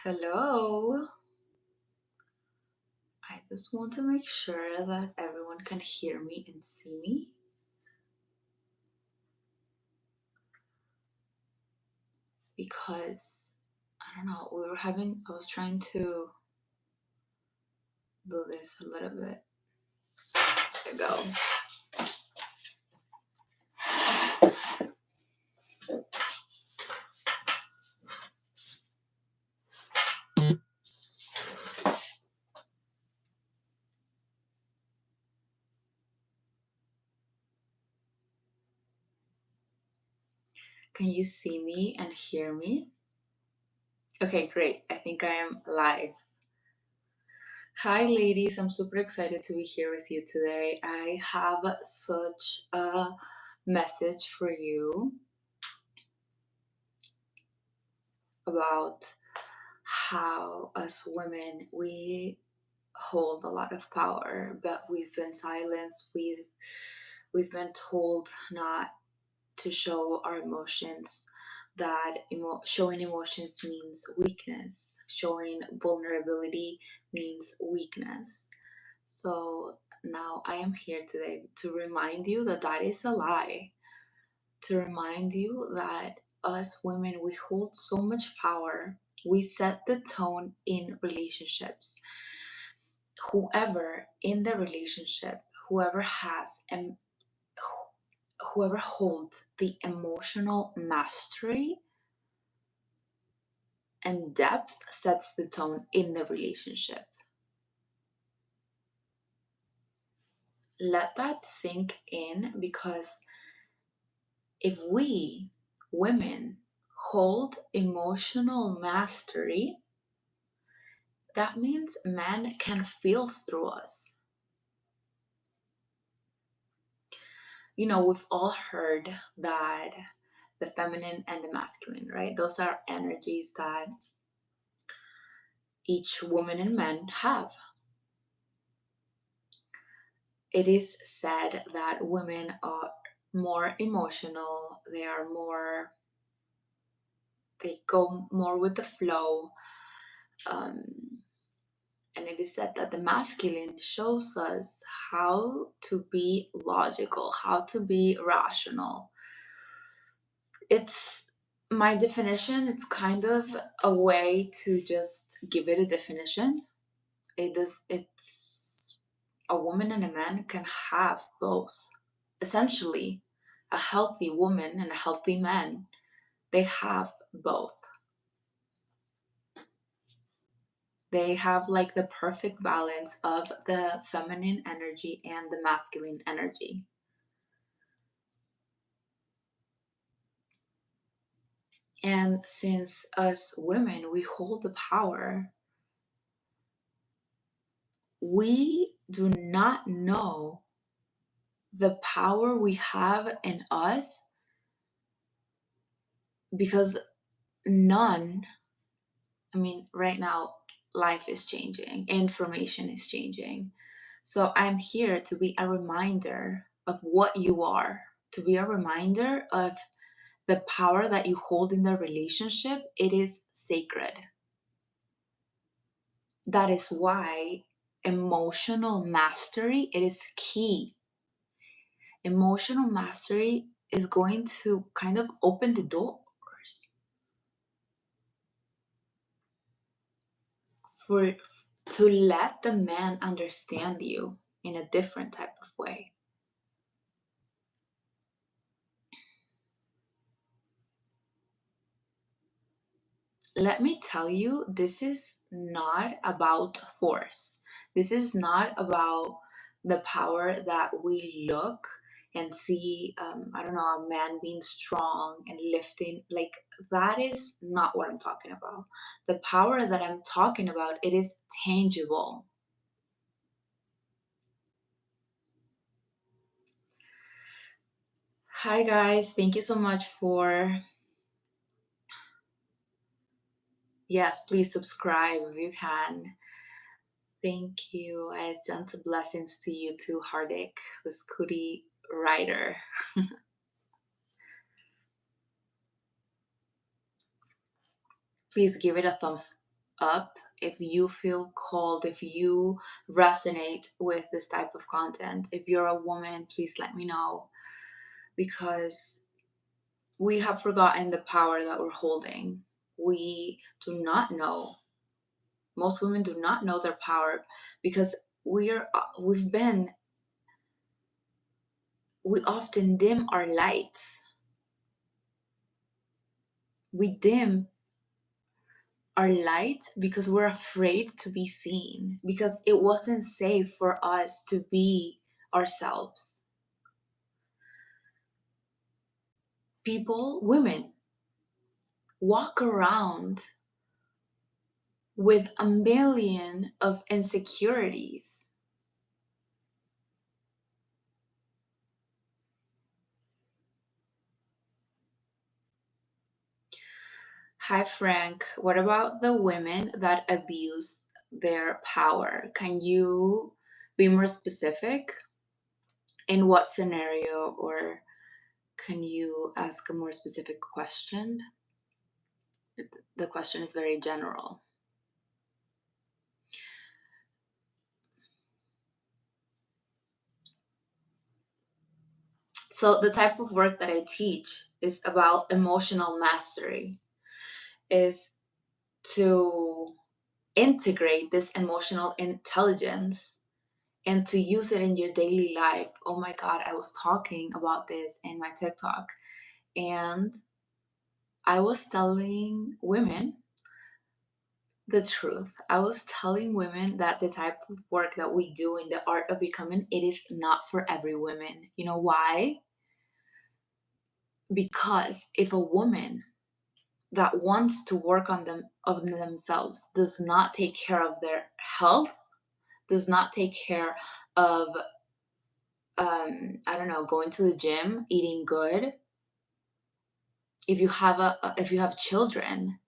Hello. I just want to make sure that everyone can hear me and see me because I don't know, I was trying to do this a little bit. There we go. Can you see me and hear me? Okay, great. I think I am live. Hi, ladies. I'm super excited to be here with you today. I have such a message for you about how, as women, we hold a lot of power, but we've been silenced. We've been told not to show our emotions. That showing emotions means weakness. Showing vulnerability means weakness. So now I am here today to remind you that that is a lie. To remind you that us women, we hold so much power. We set the tone in relationships. Whoever in the relationship, whoever has and whoever holds the emotional mastery and depth sets the tone in the relationship. Let that sink in, because if we women hold emotional mastery, that means men can feel through us. We've all heard that the feminine and the masculine, right? Those are energies that each woman and man have. It is said that women are more emotional, they go more with the flow. Um, and it is said that the masculine shows us how to be logical, how to be rational. It's my definition, it's kind of a way to just give it a definition. It's a woman and a man can have both. Essentially, a healthy woman and a healthy man, they have both. They have like the perfect balance of the feminine energy and the masculine energy. And since us women, we hold the power, we do not know the power we have in us, because none, I mean, right now, life is changing, information is changing. So I'm here to be a reminder of what you are, to be a reminder of the power that you hold in the relationship. It is sacred. That is why emotional mastery, it is key. Emotional mastery is going to kind of open the doors for to let the man understand you in a different type of way. Let me tell you, this is not about force. This is not about the power that we look and see, I don't know, a man being strong and lifting. Like, that is not what I'm talking about. The power that I'm talking about, it is tangible. Hi guys, thank you so much for, yes, please subscribe if you can. Thank you. I sent blessings to you too, Hardik, the Scooty rider. Please give it a up, if you feel called, if you resonate with this type of content. If you're a woman, please let me know, because we have forgotten the power that we're holding. We do not know. Most women do not know their power because we've been we often dim our lights. We dim our light because we're afraid to be seen, because it wasn't safe for us to be ourselves. People, women, walk around with a million of insecurities. Hi, Frank. What about the women that abuse their power? Can you be more specific? In what scenario, or can you ask a more specific question? The question is very general. So, the type of work that I teach is about emotional mastery, is to integrate this emotional intelligence and to use it in your daily life. Oh my God, I was talking about this in my TikTok, and I was telling women the truth. I was telling women that the type of work that we do in the art of becoming, it is not for every woman. You know why? Because if a woman that wants to work on themselves does not take care of their health, does not take care of I don't know, going to the gym, eating good, if you have if you have children,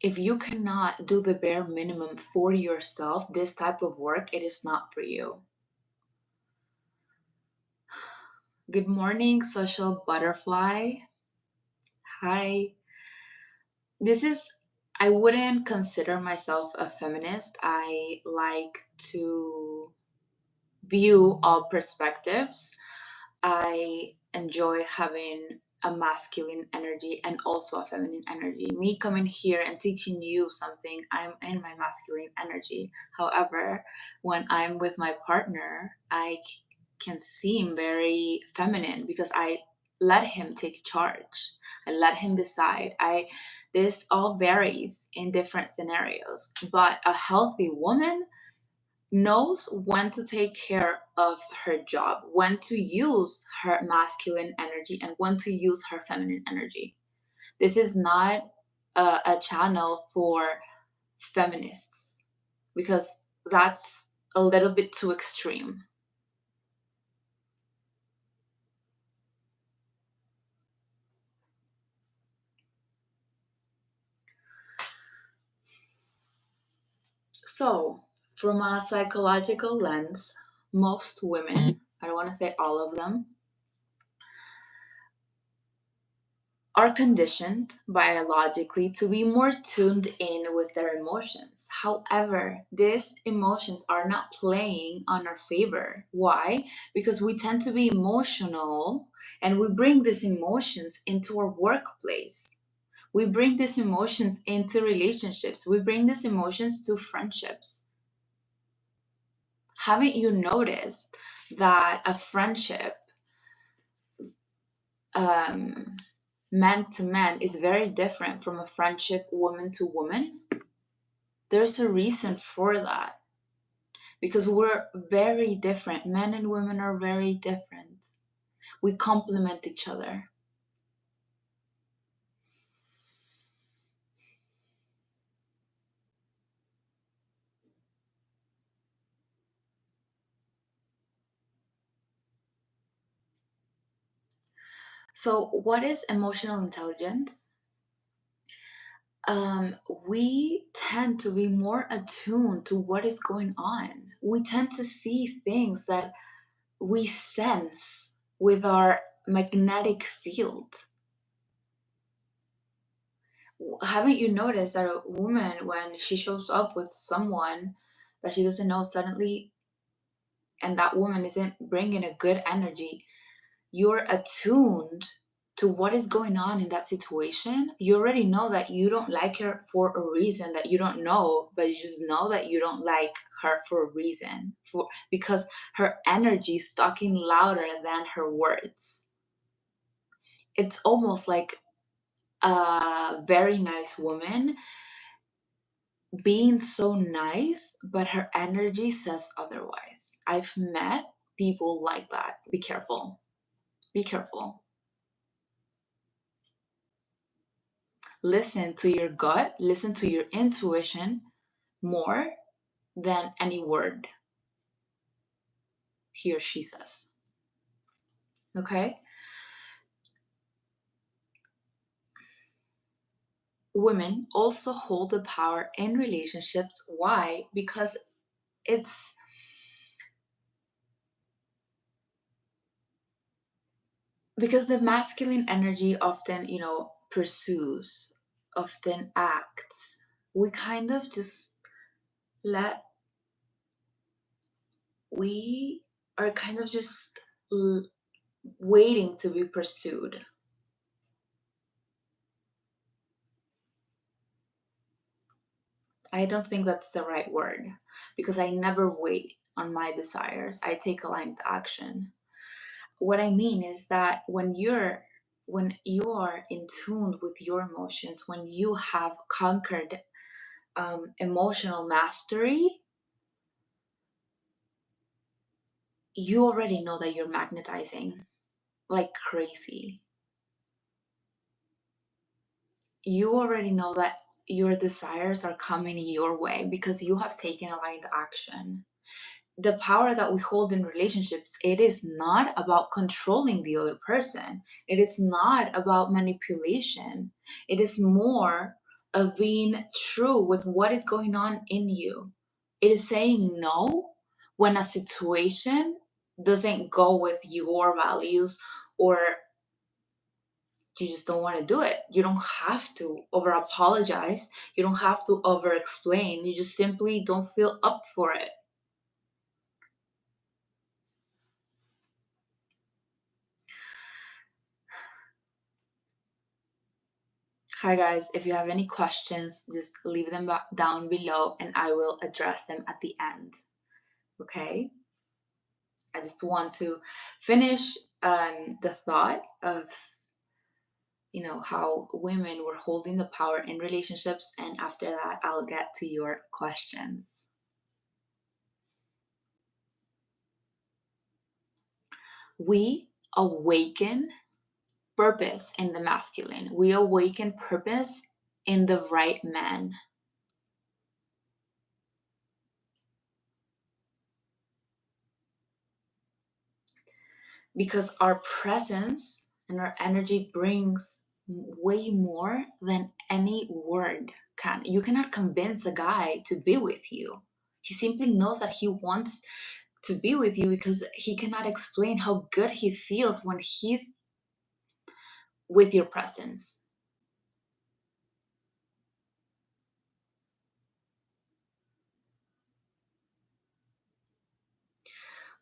if you cannot do the bare minimum for yourself, this type of work, it is not for you. Good morning, social butterfly. Hi. This is, I wouldn't consider myself a feminist. I like to view all perspectives. I enjoy having a masculine energy and also a feminine energy. Me coming here and teaching you something, I'm in my masculine energy. However, when I'm with my partner, can seem very feminine because I let him take charge. I let him decide. I This all varies in different scenarios, but a healthy woman knows when to take care of her job, when to use her masculine energy, and when to use her feminine energy. This is not a channel for feminists because that's a little bit too extreme. So, from a psychological lens, most women, I don't want to say all of them, are conditioned biologically to be more tuned in with their emotions. However, these emotions are not playing on our favor. Why? Because we tend to be emotional and we bring these emotions into our workplace. We bring these emotions into relationships. We bring these emotions to friendships. Haven't you noticed that a friendship, um, man to man, is very different from a friendship woman to woman? There's a reason for that, because we're very different. Men and women are very different. We complement each other. So, what is emotional intelligence? Um, we tend to be more attuned to what is going on. We tend to see things that we sense with our magnetic field. Haven't you noticed that a woman, when she shows up with someone that she doesn't know suddenly, and that woman isn't bringing a good energy, you're attuned to what is going on in that situation. You already know that you don't like her for a reason that you don't know, but you just know that you don't like her for a reason, for because her energy is talking louder than her words. It's almost like a very nice woman being so nice, but her energy says otherwise. I've met people like that. Be careful. Be careful. Listen to your gut, listen to your intuition more than any word he or she says. Okay? Women also hold the power in relationships. Why? It's because the masculine energy often, pursues, often acts. We kind of just let, we are kind of just waiting to be pursued. I don't think that's the right word because I never wait on my desires. I take aligned action. What I mean is that when you are in tune with your emotions, when you have conquered emotional mastery, you already know that you're magnetizing like crazy. You already know that your desires are coming your way because you have taken aligned action. The power that we hold in relationships, it is not about controlling the other person. It is not about manipulation. It is more of being true with what is going on in you. It is saying no when a situation doesn't go with your values, or you just don't want to do it. You don't have to over apologize. You don't have to over explain. You just simply don't feel up for it. Hi guys, if you have any questions, just leave them down below and I will address them at the end. Okay? I just want to finish the thought of how women were holding the power in relationships, and after that I'll get to your questions. We awaken purpose in the masculine. We awaken purpose in the right man. Because our presence and our energy brings way more than any word can. You cannot convince a guy to be with you. He simply knows that he wants to be with you because he cannot explain how good he feels when he's with your presence.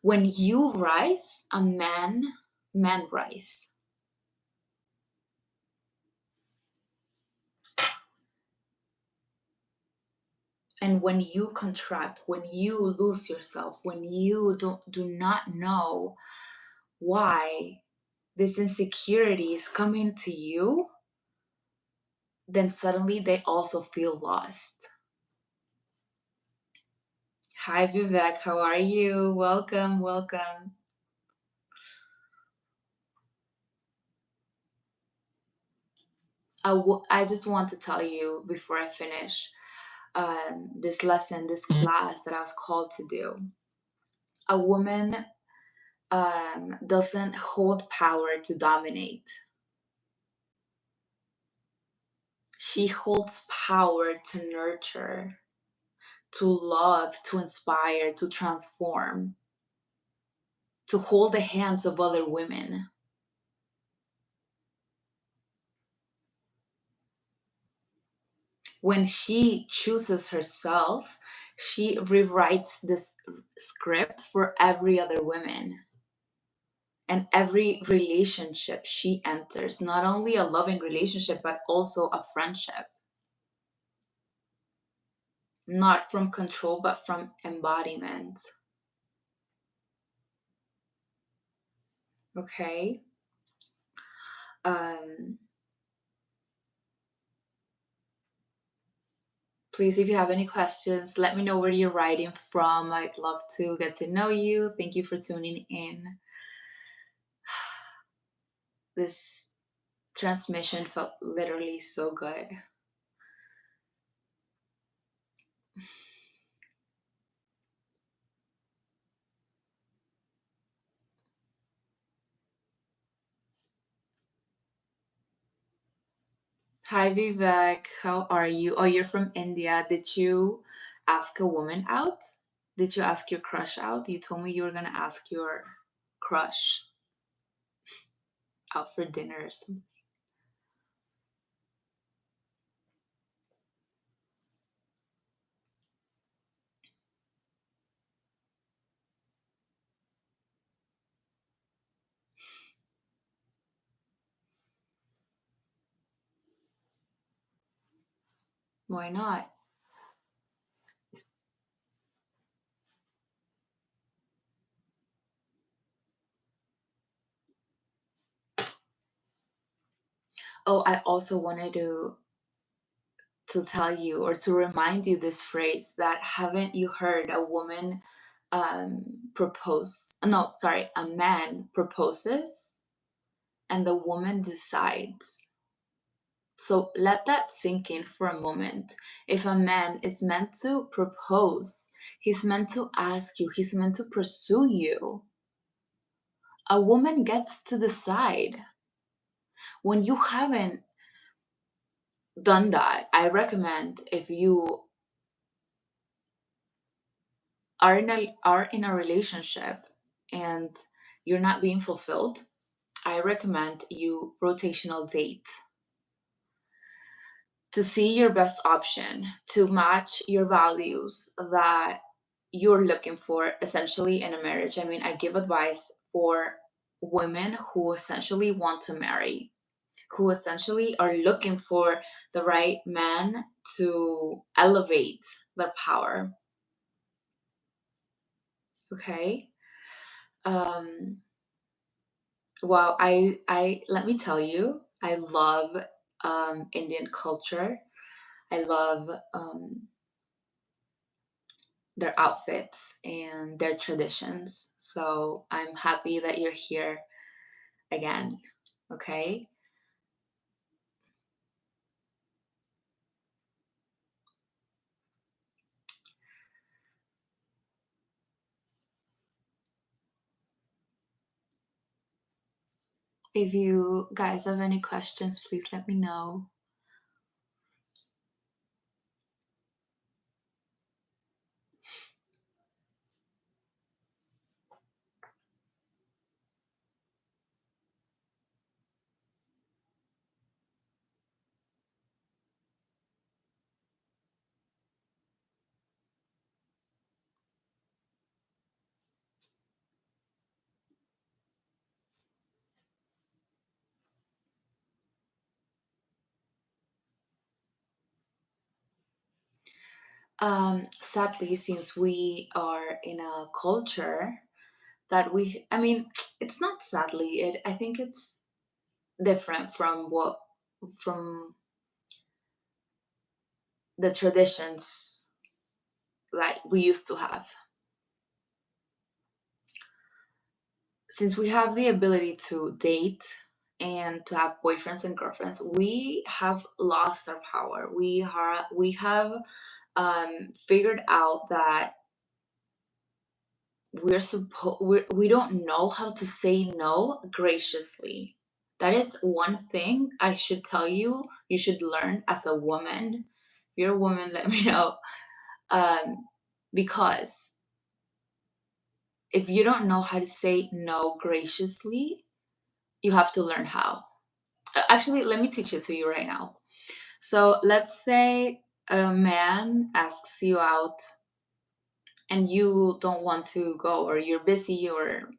When you rise, a man rise. And when you contract, when you lose yourself, when you do not know why this insecurity is coming to you, then suddenly they also feel lost. Hi Vivek, how are you? Welcome, welcome. I just want to tell you before I finish this lesson, this class that I was called to do. A woman doesn't hold power to dominate. She holds power to nurture, to love, to inspire, to transform. to hold the hands of other women. When she chooses herself, she rewrites this script for every other woman and every relationship she enters, not only a loving relationship, but also a friendship. Not from control, but from embodiment. Okay? Um, Please, if you have any questions, let me know where you're writing from. I'd love to get to know you. Thank you for tuning in. This transmission felt literally so good. Hi, Vivek. How are you? Oh, you're from India. Did you ask a woman out? Did you ask your crush out? You told me you were going to ask your crush out for dinner or something. Why not? Oh, I also wanted to tell you or to remind you this phrase that haven't you heard a woman propose? No, sorry, a man proposes and the woman decides. So let that sink in for a moment. If a man is meant to propose, he's meant to ask you, he's meant to pursue you. A woman gets to decide. When you haven't done that, I recommend if you are in a relationship and you're not being fulfilled, I recommend you rotational date to see your best option to match your values that you're looking for essentially in a marriage. I mean, I give advice for women who essentially want to marry, who essentially are looking for the right man to elevate their power. Okay. Um, well, I let me tell you, I love Indian culture. I love their outfits and their traditions. So I'm happy that you're here again. Okay. If you guys have any questions, please let me know. Sadly, since we are in a culture that I mean, it's not sadly, I think it's different from the traditions that we used to have. Since we have the ability to date and to have boyfriends and girlfriends, we have lost our power. We have figured out that we don't know how to say no graciously. That is one thing I should tell you. You should learn as a woman. If you're a woman, let me know. Um, because If you don't know how to say no graciously, you have to learn how. Actually, let me teach it to you right now. So let's say a man asks you out and you don't want to go, or you're busy, or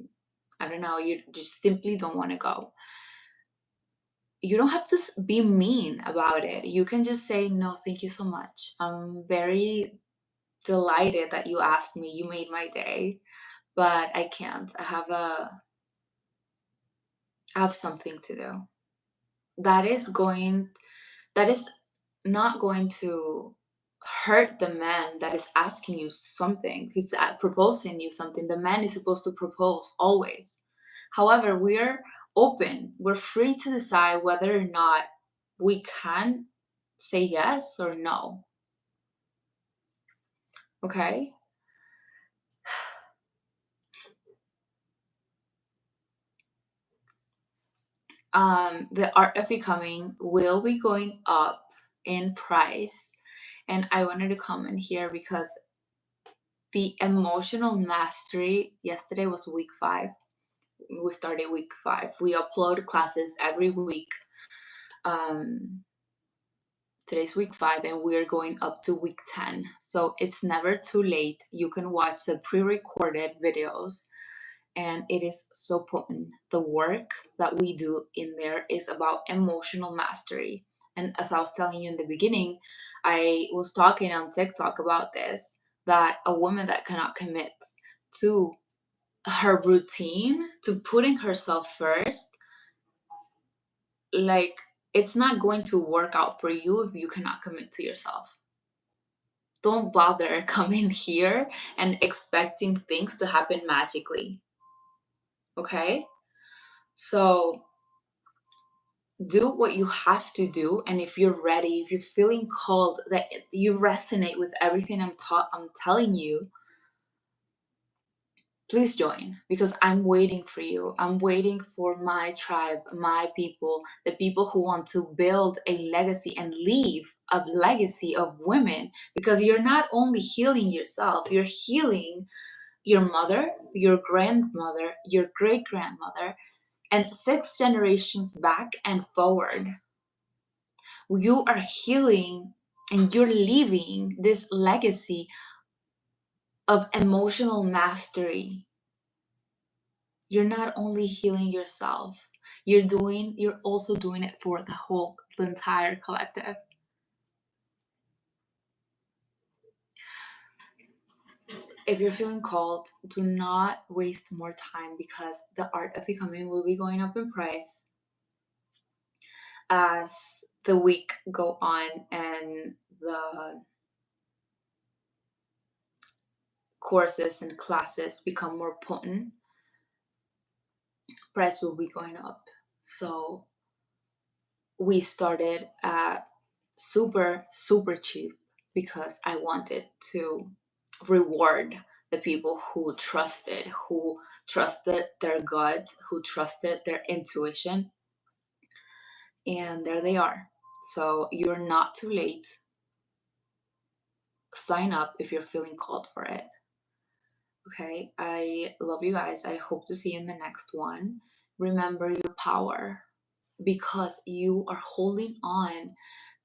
I don't know, you just simply don't want to go. You don't have to be mean about it. You can just say, no, thank you so much. I'm very delighted that you asked me. You made my day, but I can't. I have something to do. That is going, that is not going to hurt the man that is asking you something. He's proposing you something. The man is supposed to propose always. However, we're open. We're free to decide whether or not we can say yes or no. Okay? The art of becoming will be going up in price. And I wanted to comment here because the emotional mastery, yesterday was week 5. We started week 5. We upload classes every week. Um, Today's week 5, and we're going up to week 10. So it's never too late. You can watch the pre recorded videos, and it is so potent. The work that we do in there is about emotional mastery. And as I was telling you in the beginning, I was talking on TikTok about this, that a woman that cannot commit to her routine, to putting herself first, like, it's not going to work out for you if you cannot commit to yourself. Don't bother coming here and expecting things to happen magically. Okay? So do what you have to do, and if you're ready, if you're feeling called, that you resonate with everything I'm telling you, please join, because I'm waiting for you. I'm waiting for my tribe, my people, the people who want to build a legacy and leave a legacy of women, because you're not only healing yourself, you're healing your mother, your grandmother, your great grandmother, and 6 generations back and forward. You are healing and you're leaving this legacy of emotional mastery. You're not only healing yourself, you're also doing it for the entire collective. If you're feeling called, do not waste more time, because the art of becoming will be going up in price as the week go on and the courses and classes become more potent. Price will be going up. So we started at super cheap, because I wanted to reward the people who trusted their gut, who trusted their intuition, and there they are. So you're not too late. Sign up if you're feeling called for it. Okay, I love you guys. I hope to see you in the next one. Remember your power, because you are holding on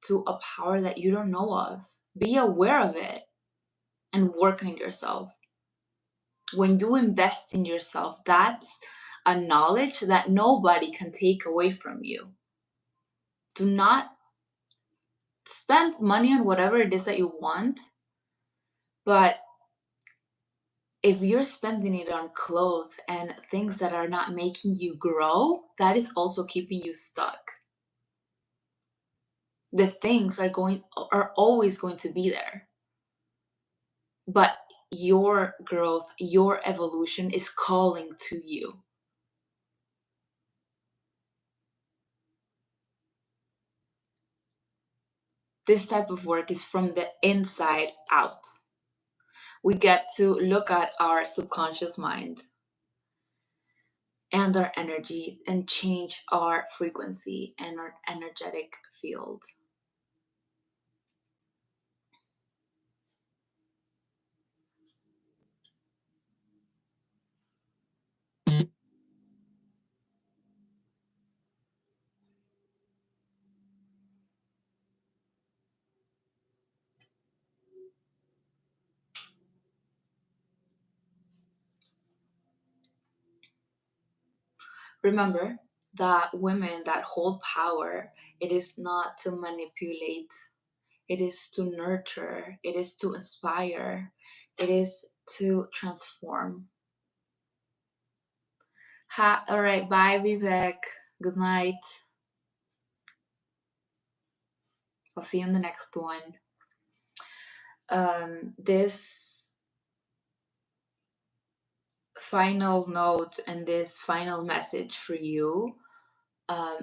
to a power that you don't know of. Be aware of it and work on yourself. When you invest in yourself, that's a knowledge that nobody can take away from you. Do not spend money on whatever it is that you want, but if you're spending it on clothes and things that are not making you grow, that is also keeping you stuck. The things are always going to be there, but your growth, your evolution is calling to you. This type of work is from the inside out. We get to look at our subconscious mind and our energy and change our frequency and our energetic field. Remember that women that hold power, it is not to manipulate, it is to nurture, it is to inspire, it is to transform. All right, bye, Vivek. Good night. I'll see you in the next one. This final note and this final message for you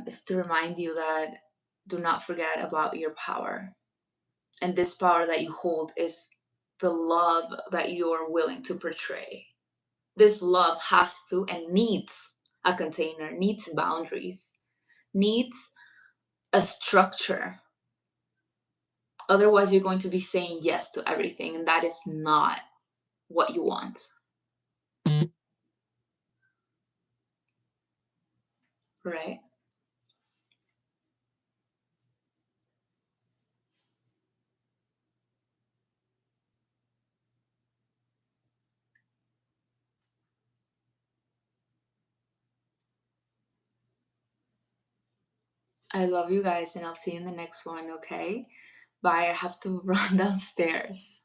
is to remind you that do not forget about your power. And this power that you hold is the love that you're willing to portray. This love has to and needs a container, needs boundaries, needs a structure. Otherwise, you're going to be saying yes to everything, and that is not what you want, right? I love you guys, and I'll see you in the next one, okay? Bye. I have to run downstairs.